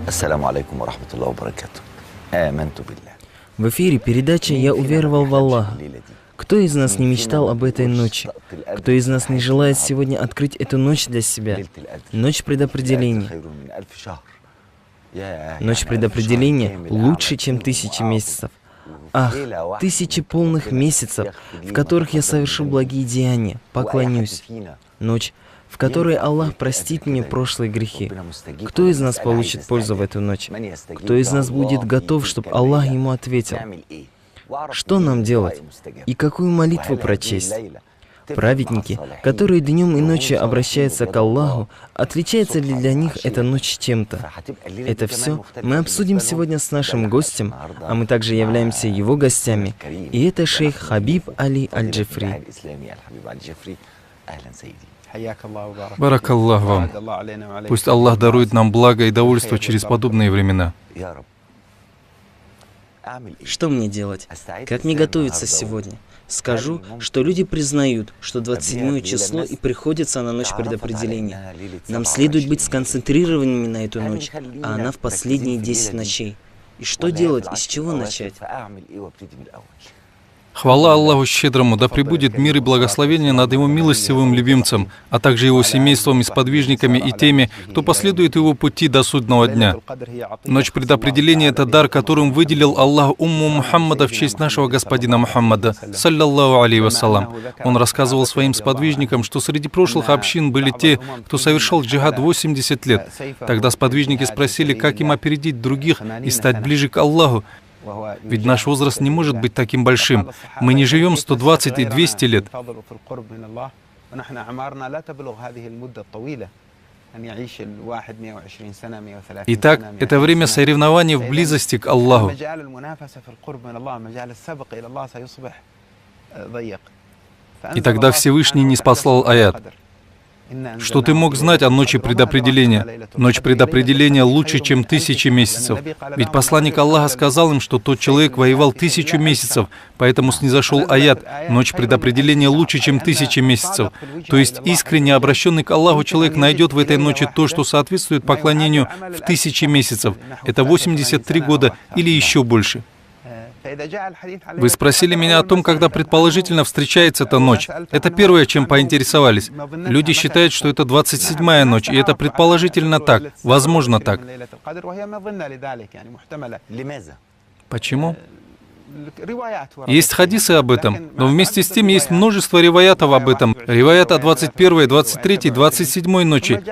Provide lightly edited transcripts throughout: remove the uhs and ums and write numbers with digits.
Ассаламу алейкум ва рахматуллахи ва баракатух. Аманту билля. В эфире передача «Я уверовал в Аллаха». Кто из нас не мечтал об этой ночи? Кто из нас не желает сегодня открыть эту ночь для себя? Ночь предопределения. Ночь предопределения лучше, чем 1000 месяцев. Ах, 1000 полных месяцев, в которых я совершу благие деяния, поклонюсь. Ночь, в которой Аллах простит мне прошлые грехи. Кто из нас получит пользу в эту ночь? Кто из нас будет готов, чтобы Аллах ему ответил? Что нам делать? И какую молитву прочесть? Праведники, которые днем и ночью обращаются к Аллаху, отличается ли для них эта ночь чем-то? Это все мы обсудим сегодня с нашим гостем, а мы также являемся его гостями. И это шейх Хабиб Али Аль-Джифри. Баракаллах вам. Пусть Аллах дарует нам благо и довольство через подобные времена. Что мне делать? Как мне готовиться сегодня? Скажу, что люди признают, что 27 число и приходится на ночь предопределения. Нам следует быть сконцентрированными на эту ночь, а она в последние 10 ночей. И что делать, и с чего начать? Хвала Аллаху Щедрому, да пребудет мир и благословение над Его милостивым любимцем, а также Его семейством и сподвижниками и теми, кто последует Его пути до судного дня. Ночь предопределения – это дар, которым выделил Аллах умму Мухаммада в честь нашего господина Мухаммада, саллаллаху алейхи вассалам. Он рассказывал своим сподвижникам, что среди прошлых общин были те, кто совершал джихад 80 лет. Тогда сподвижники спросили, как им опередить других и стать ближе к Аллаху. Ведь наш возраст не может быть таким большим. Мы не живем 120 и 200 лет. Итак, это время соревнований в близости к Аллаху. И тогда Всевышний ниспослал аят. Что ты мог знать о ночи предопределения? Ночь предопределения лучше, чем 1000 месяцев. Ведь посланник Аллаха сказал им, что тот человек воевал 1000 месяцев, поэтому снизошел аят. Ночь предопределения лучше, чем 1000 месяцев. То есть искренне обращенный к Аллаху человек найдет в этой ночи то, что соответствует поклонению в 1000 месяцев. Это 83 года или еще больше. Вы спросили меня о том, когда предположительно встречается эта ночь. Это первое, чем поинтересовались. Люди считают, что это 27-я ночь, и это предположительно так, возможно так. Почему? Есть хадисы об этом, но вместе с тем есть множество риваятов об этом. Риваят о 21-й, 23-й, 27-й ночи.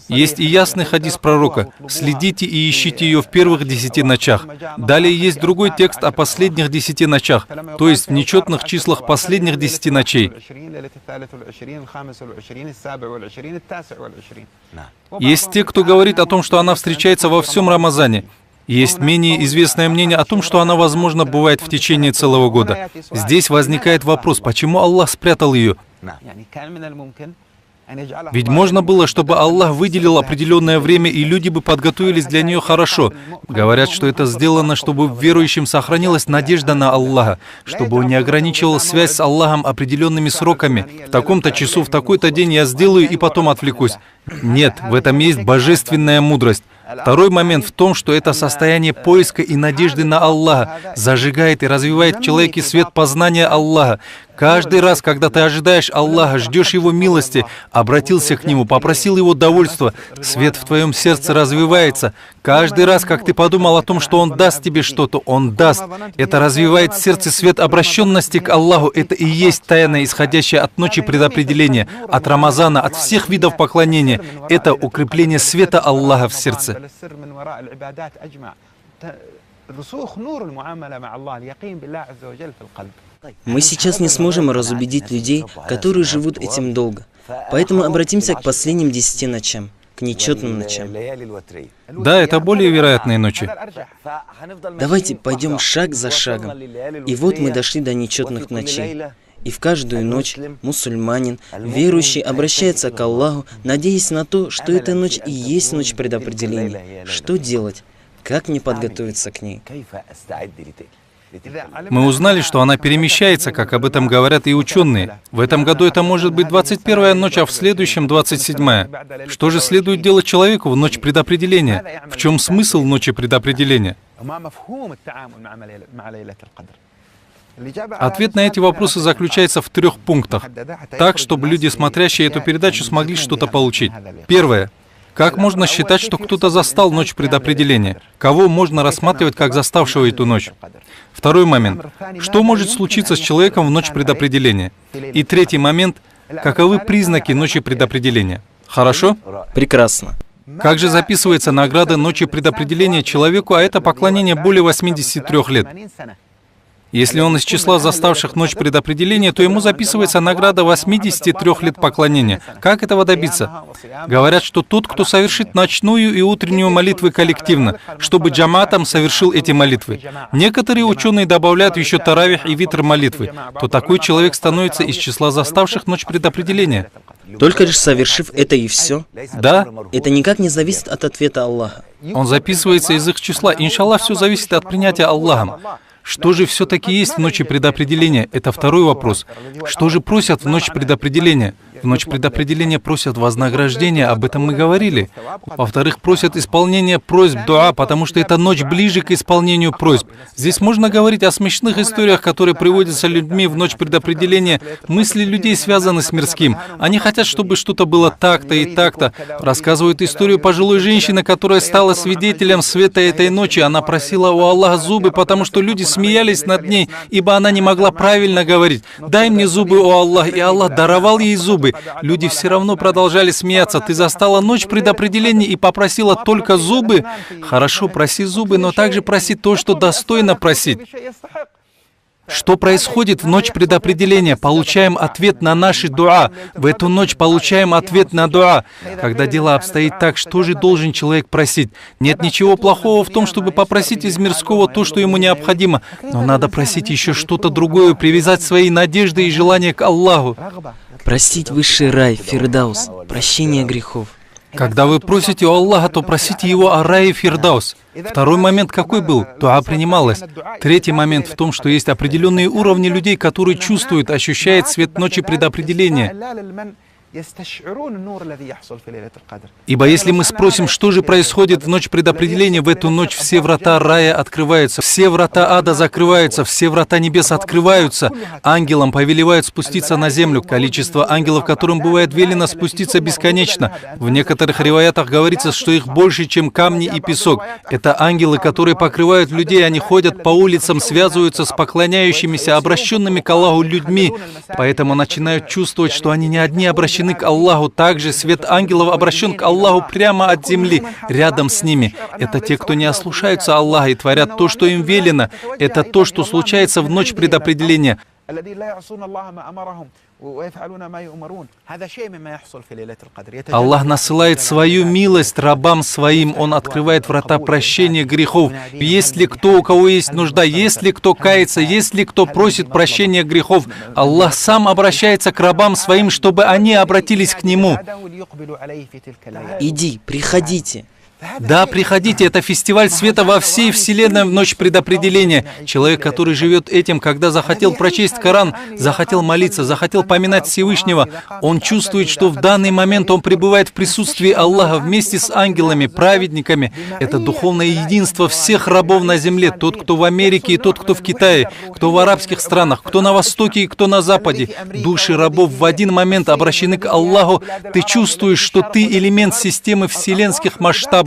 Есть и ясный хадис пророка. Следите и ищите ее в первых 10 ночах. Далее есть другой текст о последних 10 ночах, то есть в нечетных числах последних 10 ночей. Есть те, кто говорит о том, что она встречается во всем Рамазане. Есть менее известное мнение о том, что она, возможно, бывает в течение целого года. Здесь возникает вопрос, почему Аллах спрятал ее? Ведь можно было, чтобы Аллах выделил определенное время, и люди бы подготовились для нее хорошо. Говорят, что это сделано, чтобы верующим сохранилась надежда на Аллаха, чтобы он не ограничивал связь с Аллахом определенными сроками. В таком-то часу, в такой-то день я сделаю и потом отвлекусь. Нет, в этом есть божественная мудрость. Второй момент в том, что это состояние поиска и надежды на Аллаха зажигает и развивает в человеке свет познания Аллаха. Каждый раз, когда ты ожидаешь Аллаха, ждешь Его милости, обратился к Нему, попросил Его довольства, свет в твоем сердце развивается. Каждый раз, как ты подумал о том, что Он даст тебе что-то, Он даст. Это развивает в сердце свет обращенности к Аллаху. Это и есть тайна, исходящая от ночи предопределения, от Рамазана, от всех видов поклонения. Это укрепление света Аллаха в сердце. Мы сейчас не сможем разубедить людей, которые живут этим долго. Поэтому обратимся к последним 10 ночам, к нечетным ночам. Да, это более вероятные ночи. Давайте пойдем шаг за шагом. И вот мы дошли до нечетных ночей. И в каждую ночь мусульманин, верующий, обращается к Аллаху, надеясь на то, что эта ночь и есть ночь предопределения. Что делать? Как мне подготовиться к ней? Мы узнали, что она перемещается, как об этом говорят и ученые. В этом году это может быть 21-я ночь, а в следующем 27-я. Что же следует делать человеку в ночь предопределения? В чем смысл ночи предопределения? Ответ на эти вопросы заключается в 3 пунктах, так, чтобы люди, смотрящие эту передачу, смогли что-то получить. Первое. Как можно считать, что кто-то застал ночь предопределения? Кого можно рассматривать как заставшего эту ночь? Второй момент. Что может случиться с человеком в ночь предопределения? И третий момент. Каковы признаки ночи предопределения? Хорошо? Прекрасно. Как же записывается награда ночи предопределения человеку, а это поклонение более 83 лет? Если он из числа заставших ночь предопределения, то ему записывается награда 83 лет поклонения. Как этого добиться? Говорят, что тот, кто совершит ночную и утреннюю молитвы коллективно, чтобы джаматом совершил эти молитвы. Некоторые ученые добавляют еще таравих и витр молитвы, то такой человек становится из числа заставших ночь предопределения. Только лишь совершив это и все? Да, Это никак не зависит от ответа Аллаха. он записывается из их числа. Иншаллах, все зависит от принятия Аллахом. Что же все-таки есть в ночи предопределения? Это второй вопрос. Что же просят в ночь предопределения? В ночь предопределения просят вознаграждения, об этом мы говорили. Во-вторых, просят исполнения просьб, дуа, потому что эта ночь ближе к исполнению просьб. Здесь можно говорить о смешных историях, которые приводятся людьми в ночь предопределения. Мысли людей связаны с мирским. Они хотят, чтобы что-то было так-то и так-то. Рассказывают историю пожилой женщины, которая стала свидетелем света этой ночи. Она просила у Аллаха зубы, потому что люди смеялись над ней, ибо она не могла правильно говорить. «Дай мне зубы, о Аллах!» И Аллах даровал ей зубы. Люди все равно продолжали смеяться. Ты застала ночь предопределения и попросила только зубы? Хорошо, проси зубы, но также проси то, что достойно просить. Что происходит в ночь предопределения? Получаем ответ на наши дуа. В эту ночь получаем ответ на дуа. Когда дело обстоит так, что же должен человек просить? Нет ничего плохого в том, чтобы попросить из мирского то, что ему необходимо. Но надо просить еще что-то другое, привязать свои надежды и желания к Аллаху. Простить высший рай, фирдаус, прощение грехов. Когда вы просите у Аллаха, то просите Его о рае фирдаус. Второй момент какой был? Дуа принималась. Третий момент в том, что есть определенные уровни людей, которые чувствуют, ощущают свет ночи предопределения. Ибо если мы спросим, что же происходит в ночь предопределения, в эту ночь все врата рая открываются, все врата ада закрываются, все врата небес открываются, ангелам повелевают спуститься на землю. Количество ангелов, которым бывает велено спуститься, бесконечно. В некоторых риваятах говорится, что их больше, чем камни и песок. Это ангелы, которые покрывают людей, они ходят по улицам, связываются с поклоняющимися, обращенными к Аллаху людьми, поэтому начинают чувствовать, что они не одни обращены к Аллаху. Также свет ангелов обращен к Аллаху прямо от земли, рядом с ними. Это те, кто не ослушаются Аллаха и творят то, что им велено. Это то, что случается в ночь предопределения. Аллах насылает свою милость рабам своим. Он открывает врата прощения грехов. Есть ли кто, у кого есть нужда, есть ли кто кается, есть ли кто просит прощения грехов, Аллах сам обращается к рабам своим, чтобы они обратились к Нему. Иди, приходите. Да, приходите, это фестиваль света во всей вселенной в ночь предопределения. Человек, который живет этим, когда захотел прочесть Коран, захотел молиться, захотел поминать Всевышнего, он чувствует, что в данный момент он пребывает в присутствии Аллаха вместе с ангелами, праведниками. Это духовное единство всех рабов на земле, тот, кто в Америке и тот, кто в Китае, кто в арабских странах, кто на Востоке и кто на Западе. Души рабов в один момент обращены к Аллаху. Ты чувствуешь, что ты элемент системы вселенских масштабов.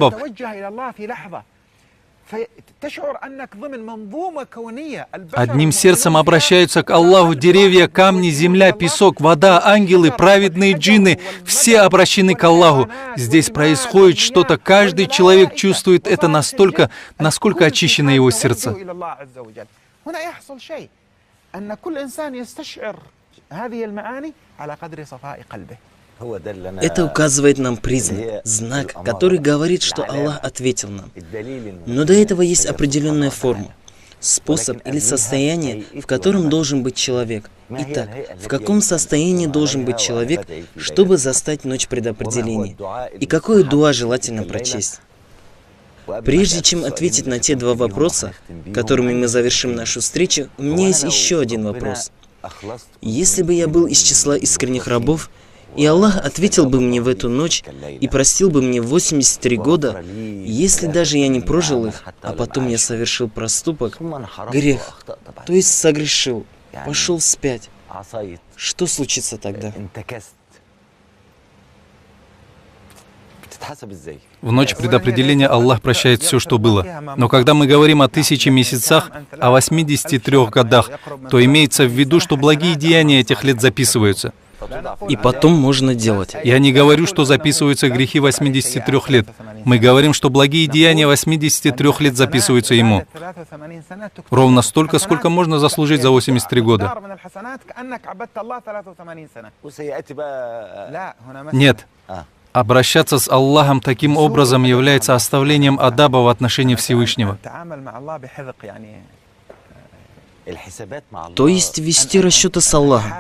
Одним сердцем обращаются к Аллаху деревья, камни, земля, песок, вода, ангелы, праведные джинны. Все обращены к Аллаху. Здесь происходит что-то. Каждый человек чувствует это настолько, насколько очищено его сердце. Это указывает нам признак, знак, который говорит, что Аллах ответил нам. Но до этого есть определенная форма, способ или состояние, в котором должен быть человек. Итак, в каком состоянии должен быть человек, чтобы застать ночь предопределения? И какое дуа желательно прочесть? Прежде чем ответить на те два вопроса, которыми мы завершим нашу встречу, у меня есть еще один вопрос. Если бы я был из числа искренних рабов, и Аллах ответил бы мне в эту ночь и простил бы мне 83 года, если даже я не прожил их, а потом я совершил проступок, грех, то есть согрешил, пошел вспять, что случится тогда? В ночь предопределения Аллах прощает все, что было. Но когда мы говорим о 1000 месяцах, о 83 годах, то имеется в виду, что благие деяния этих лет записываются. И потом можно делать. Я не говорю, что записываются грехи 83 лет. Мы говорим, что благие деяния 83 лет записываются ему. Ровно столько, сколько можно заслужить за 83 года. Нет. Обращаться с Аллахом таким образом является оставлением адаба в отношении Всевышнего. То есть вести расчеты с Аллахом.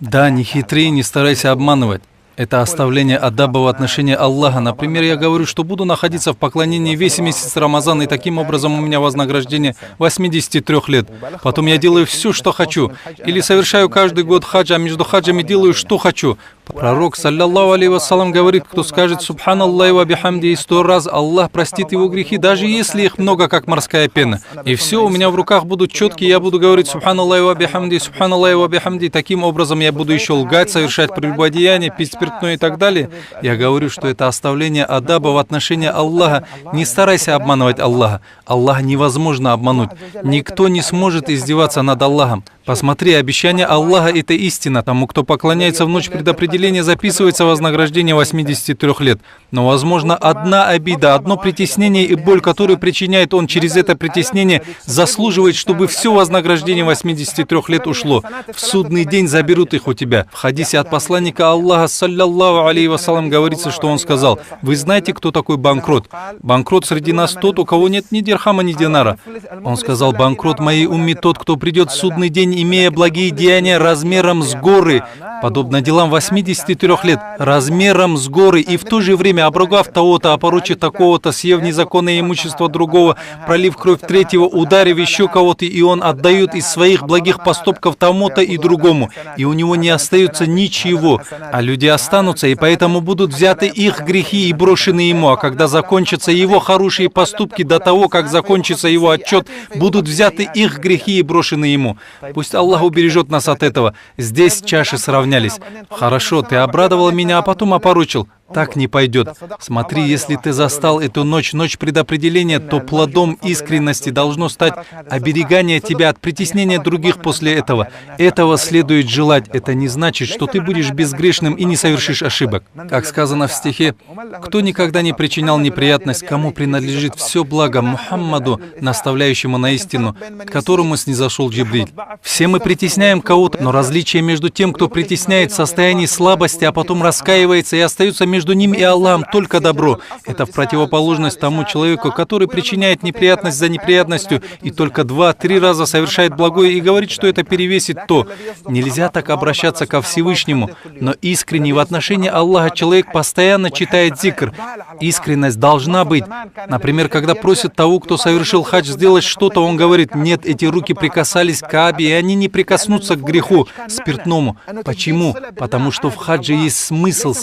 Да, не хитри, не старайся обманывать. Это оставление адаба в отношении Аллаха. Например, я говорю, что буду находиться в поклонении весь месяц Рамазана, и таким образом у меня вознаграждение 83 лет. Потом я делаю все, что хочу. Или совершаю каждый год хадж, а между хаджами делаю, что хочу. Пророк, саллаллаху алейхи вассалам, говорит, кто скажет «Субханаллахи ва бихамди» 100 раз, Аллах простит его грехи, даже если их много, как морская пена. И все, у меня в руках будут четкие, я буду говорить «Субханаллахи ва бихамди», «Субханаллахи ва бихамди». Таким образом, я буду еще лгать, совершать прелюбодеяние, пить спиртное и так далее. Я говорю, что это оставление адаба в отношении Аллаха. Не старайся обманывать Аллаха. Аллаха невозможно обмануть. Никто не сможет издеваться над Аллахом. Посмотри, обещание Аллаха — это истина. Тому, кто поклоняется в ночь предопределения, записывается вознаграждение 83 лет. Но, возможно, одна обида, одно притеснение и боль, которую причиняет он через это притеснение, заслуживает, чтобы все вознаграждение 83 лет ушло. В судный день заберут их у тебя. В хадисе от посланника Аллаха, саллаллаху алейхи вассалам, говорится, что он сказал: «Вы знаете, кто такой банкрот? Банкрот среди нас тот, у кого нет ни дирхама, ни динара». Он сказал: «Банкрот моей умми тот, кто придет в судный день, имея благие деяния размером с горы, подобно делам 83 лет, размером с горы, и в то же время обругав того-то, опорочив такого-то, съев незаконное имущество другого, пролив кровь третьего, ударив еще кого-то, и он отдает из своих благих поступков тому-то и другому, и у него не остается ничего, а люди останутся, и поэтому будут взяты их грехи и брошены ему, а когда закончатся его хорошие поступки, до того, как закончится его отчет, будут взяты их грехи и брошены ему». Пусть Аллах убережет нас от этого. Здесь чаши сравнялись. Хорошо, ты обрадовал меня, а потом опорочил. Так не пойдет. Смотри, если ты застал эту ночь предопределения, то плодом искренности должно стать оберегание тебя от притеснения других после этого. Этого следует желать. Это не значит, что ты будешь безгрешным и не совершишь ошибок. Как сказано в стихе: «Кто никогда не причинял неприятность, кому принадлежит все благо, Мухаммаду, наставляющему на истину, к которому снизошел Джибриль». Все мы притесняем кого-то, но различие между тем, кто притесняет в состоянии слабости, а потом раскаивается и остается между ним и Аллахом только добро. Это в противоположность тому человеку, который причиняет неприятность за неприятностью и только 2-3 раза совершает благое и говорит, что это перевесит то. Нельзя так обращаться ко Всевышнему, но искренне в отношении Аллаха человек постоянно читает зикр. Искренность должна быть. Например, когда просят того, кто совершил хадж, сделать что-то, он говорит: «Нет, эти руки прикасались к Каабе, и они не прикоснутся к греху, спиртному». Почему? Потому что в хадже есть смысл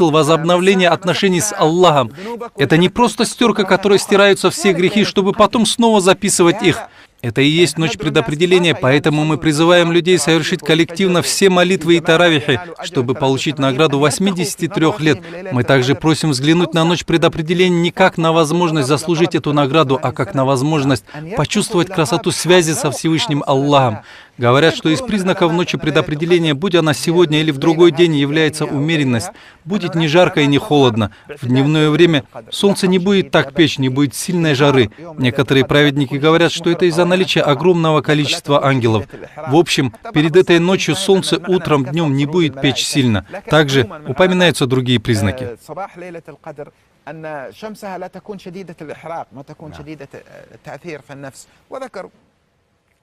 возобновления отношений с Аллахом. Это не просто стерка, которой стираются все грехи, чтобы потом снова записывать их. Это и есть ночь предопределения, поэтому мы призываем людей совершить коллективно все молитвы и таравихи, чтобы получить награду 83 лет. Мы также просим взглянуть на ночь предопределения не как на возможность заслужить эту награду, а как на возможность почувствовать красоту связи со Всевышним Аллахом. Говорят, что из признаков ночи предопределения, будь она сегодня или в другой день, является умеренность. Будет не жарко и не холодно. В дневное время солнце не будет так печь, не будет сильной жары. Некоторые праведники говорят, что это из-за наличия огромного количества ангелов. В общем, перед этой ночью солнце утром, днем не будет печь сильно. Также упоминаются другие признаки.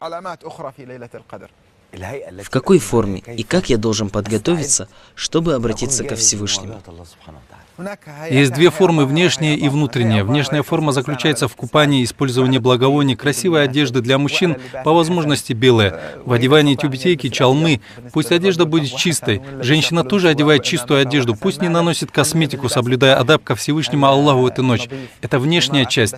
علامات أخرى في ليلة القدر. В какой форме и как я должен подготовиться, чтобы обратиться ко Всевышнему? Есть две формы, внешняя и внутренняя. Внешняя форма заключается в купании, использовании благовоний, красивой одежды для мужчин, по возможности белая, в одевании тюбетейки, чалмы. Пусть одежда будет чистой. Женщина тоже одевает чистую одежду, пусть не наносит косметику, соблюдая адаб ко Всевышнему Аллаху в эту ночь. Это внешняя часть.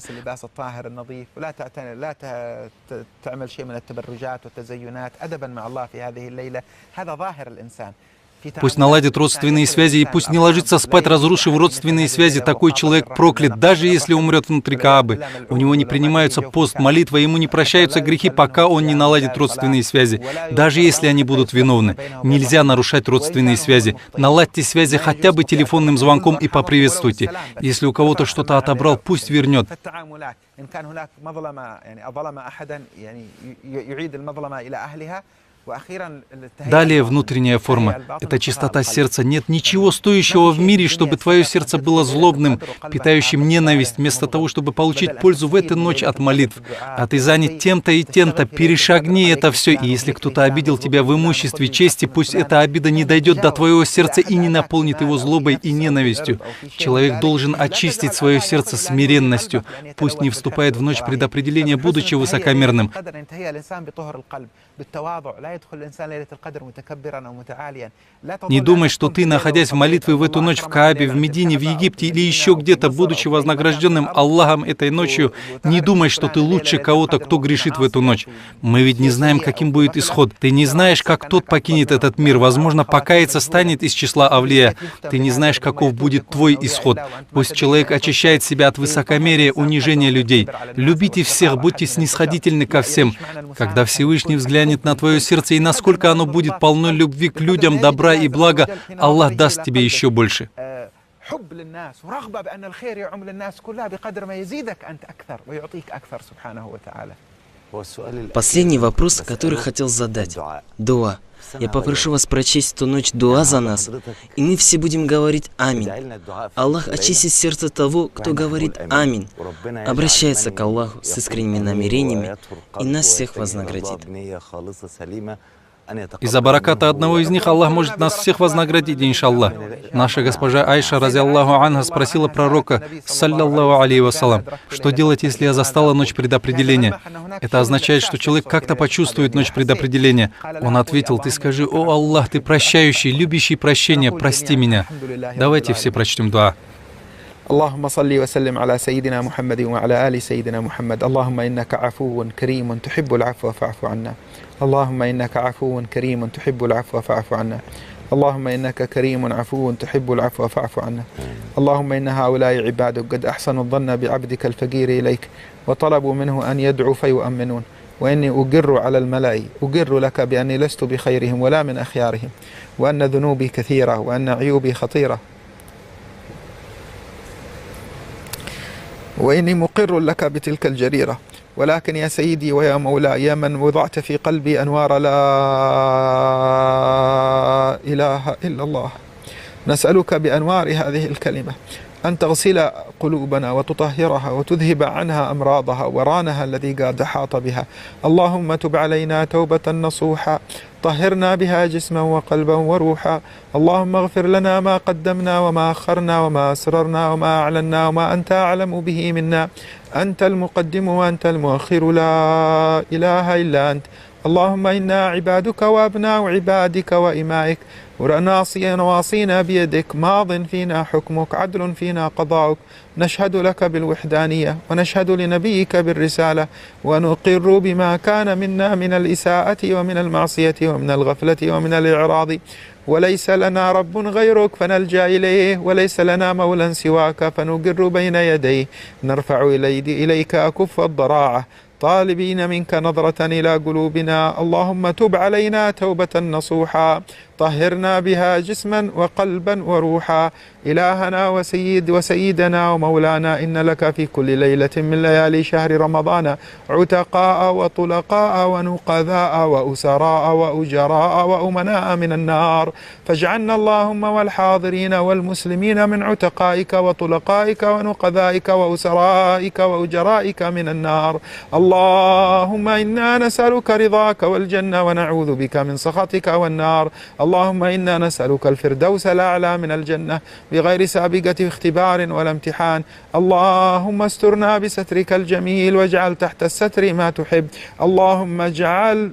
Пусть наладит родственные связи и пусть не ложится спать, разрушив родственные связи. Такой человек проклят, даже если умрет внутри Каабы. У него не принимаются пост, молитва, ему не прощаются грехи, пока он не наладит родственные связи. Даже если они будут виновны. Нельзя нарушать родственные связи. Наладьте связи хотя бы телефонным звонком и поприветствуйте. Если у кого-то что-то отобрал, пусть вернет. Далее внутренняя форма. Это чистота сердца. Нет ничего стоящего в мире, чтобы твое сердце было злобным, питающим ненависть, вместо того, чтобы получить пользу в эту ночь от молитв. А ты занят тем-то и тем-то. Перешагни это все. И если кто-то обидел тебя в имуществе, чести, пусть эта обида не дойдет до твоего сердца и не наполнит его злобой и ненавистью. Человек должен очистить свое сердце смиренностью. Пусть не вступает в ночь предопределения, будучи высокомерным. Не думай, что ты, находясь в молитве в эту ночь в Каабе, в Медине, в Египте или еще где-то, будучи вознагражденным Аллахом этой ночью, не думай, что ты лучше кого-то, кто грешит в эту ночь. Мы ведь не знаем, каким будет исход. Ты не знаешь, как тот покинет этот мир. Возможно, покаяться станет из числа авлия. Ты не знаешь, каков будет твой исход. Пусть человек очищает себя от высокомерия, унижения людей. Любите всех, будьте снисходительны ко всем. Когда Всевышний взглянет на твое сердце и насколько оно будет полно любви к людям, добра и блага, Аллах даст тебе еще больше. Последний вопрос, который хотел задать. Дуа. Я попрошу вас прочесть ту ночь дуа за нас, и мы все будем говорить «Аминь». Аллах очистит сердце того, кто говорит «Аминь», обращается к Аллаху с искренними намерениями и нас всех вознаградит. Из-за бараката одного из них Аллах может нас всех вознаградить, иншаллах. Наша госпожа Айша, рази Аллаху анха, спросила пророка, саллаллаху алейхи вассалам, что делать, если я застала ночь предопределения? Это означает, что человек как-то почувствует ночь предопределения. Он ответил, ты скажи, о Аллах, ты прощающий, любящий прощения, прости меня. Давайте все прочтем дуа. اللهم صل وسلم على سيدنا محمد وعلى آل سيدنا محمد اللهم إنك عفو كريم تحب العفو فاعف عنا اللهم إنك عفو كريم تحب العفو فاعف عنا اللهم إنك كريم عفو تحب العفو فاعف عنا اللهم إن هؤلاء عبادك قد أحسنوا الظن بعبدك الفقير إليك وطلبوا منه أن يدعوا فيؤمنون وإني أقر على الملأ أقر لك بأني لست بخيرهم ولا من أخيارهم وأن ذنوبي كثيرة وأن عيوبي خطيرة وإني مقر لك بتلك الجريرة ولكن يا سيدي ويا مولاي يا من وضعت في قلبي أنوار لا إله إلا الله نسألك بأنوار هذه الكلمة أن تغسل قلوبنا وتطهرها وتذهب عنها أمراضها ورانها الذي قد حاط بها اللهم تب علينا توبة نصوحا طهرنا بها جسما وقلبا وروحا اللهم اغفر لنا ما قدمنا وما أخرنا وما أسررنا وما أعلنا وما أنت أعلم به منا أنت المقدم وأنت المؤخر لا إله إلا أنت اللهم إنا عبادك وأبناء عبادك وإمائك نواصينا بيدك ماض فينا حكمك عدل فينا قضاؤك نشهد لك بالوحدانية ونشهد لنبيك بالرسالة ونقر بما كان منا من الإساءة ومن المعصية ومن الغفلة ومن الإعراض وليس لنا رب غيرك فنلجأ إليه وليس لنا مولى سواك فنقر بين يديه نرفع إليك أكف الضراعة طالبين منك نظرة إلى قلوبنا اللهم تب علينا توبة نصوحا طهرنا بها جسما وقلبا وروحا. إلهنا وسيدنا ومولانا، إن لك في كل ليلة من ليالي شهر رمضان عتقاء وطلقاء ونقذاء وأسراء وأجراء وأمناء من النار، فاجعلنا اللهم والحاضرين والمسلمين من عتقائك وطلقائك ونقذائك وأسرائك وأجرائك من النار. اللهم إنا نسألك رضاك والجنة ونعوذ بك من سخطك والنار. اللهم إنا نسألك الفردوس الأعلى من الجنة بغير سابقة اختبار ولا امتحان. اللهم استرنا بسترك الجميل واجعل تحت الستر ما تحب. اللهم اجعل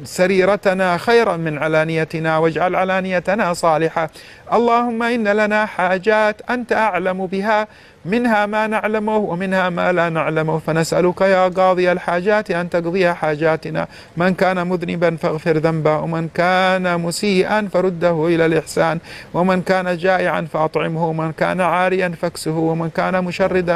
سريرتنا خيرا من علانيتنا واجعل علانيتنا صالحة. اللهم إن لنا حاجات أنت أعلم بها، منها ما نعلمه ومنها ما لا نعلمه، فنسألك يا قاضي الحاجات أن تقضي حاجاتنا. من كان مذنبا فاغفر ذنبه، ومن كان مسيئا فرده إلى الإحسان، ومن كان جائعا فأطعمه، ومن كان عاريا فاكسه، ومن كان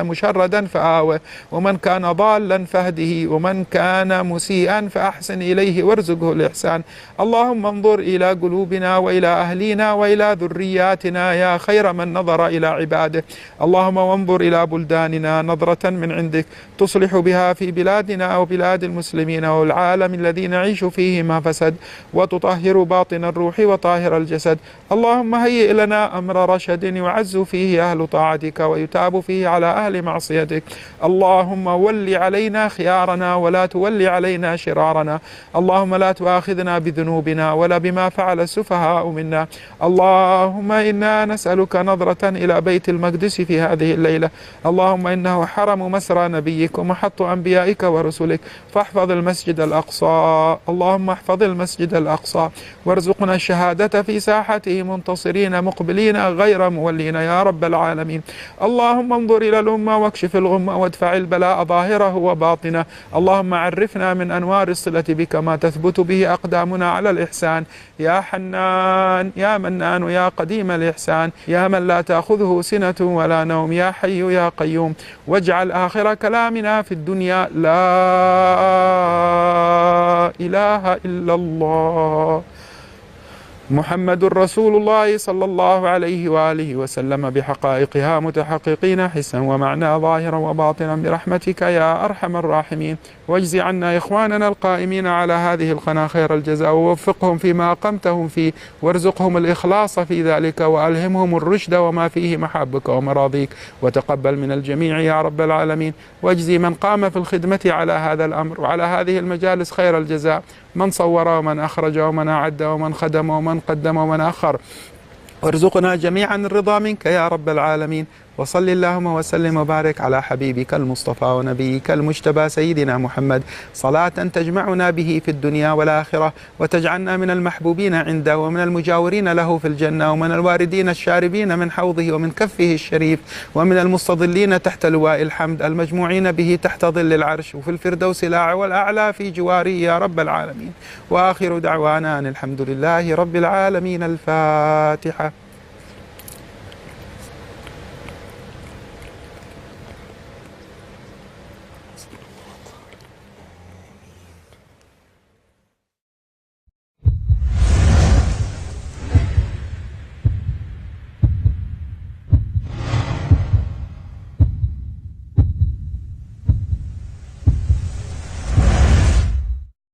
مشردا فآوه، ومن كان ضالا فاهده، ومن كان مسيئا فأحسن إليه وارزقه الإحسان. اللهم انظر إلى قلوبنا وإلى أهلينا وإلى ذرياتنا يا خير من نظر إلى عباده. اللهم وانظر إلى بلداننا نظرة من عندك تصلح بها في بلادنا وبلاد المسلمين والعالم الذي نعيش فيه ما فسد، وتطهر باطن الروح وطاهر الجسد. اللهم هيئ لنا أمر رشد يعز فيه أهل طاعتك ويتاب فيه على أهل معصيتك. اللهم ول علينا خيارنا ولا تول علينا شرارنا. اللهم لا تؤاخذنا بذنوبنا ولا بما فعل السفهاء منا. اللهم إنا نسألك نظرة إلى بيت المقدس في هذه الليلة. اللهم إنه حرم مسرى نبيك ومحط أنبيائك ورسلك، فاحفظ المسجد الأقصى. اللهم احفظ المسجد الأقصى وارزقنا الشهادة في ساحته منتصرين مقبلين غير مولين يا رب العالمين. اللهم انظر إلى الأمة واكشف الغمة وادفع البلاء ظاهره وباطنه. اللهم عرفنا من أنوار الصلة بك ما تثبت به أقدامنا على الإحسان. يا حنان يا منان يا قديم الإحسان، يا من لا تأخذه سنة ولا نوم، يا حي يا قيوم. واجعل آخر كلامنا في الدنيا لا إله إلا الله محمد رسول الله صلى الله عليه وآله وسلم بحقائقها متحققين حسا ومعنى ظاهرا وباطنا برحمتك يا أرحم الراحمين. واجزي عنا إخواننا القائمين على هذه القناة خير الجزاء، ووفقهم فيما أقمتهم فيه، وارزقهم الإخلاص في ذلك، وألهمهم الرشد وما فيه محبك ومراضيك، وتقبل من الجميع يا رب العالمين. واجزي من قام في الخدمة على هذا الأمر وعلى هذه المجالس خير الجزاء، من صور ومن أخرج ومن أعد ومن خدم ومن قدم ومن أخر، وارزقنا جميعا الرضا منك يا رب العالمين. وصل اللهم وسلم وبارك على حبيبك المصطفى ونبيك المجتبى سيدنا محمد، صلاة تجمعنا به في الدنيا والآخرة، وتجعلنا من المحبوبين عنده ومن المجاورين له في الجنة، ومن الواردين الشاربين من حوضه ومن كفه الشريف، ومن المستظلين تحت لواء الحمد المجموعين به تحت ظل العرش، وفي الفردوس والأعلى في جواره يا رب العالمين. وآخر دعوانا أن الحمد لله رب العالمين. الفاتحة.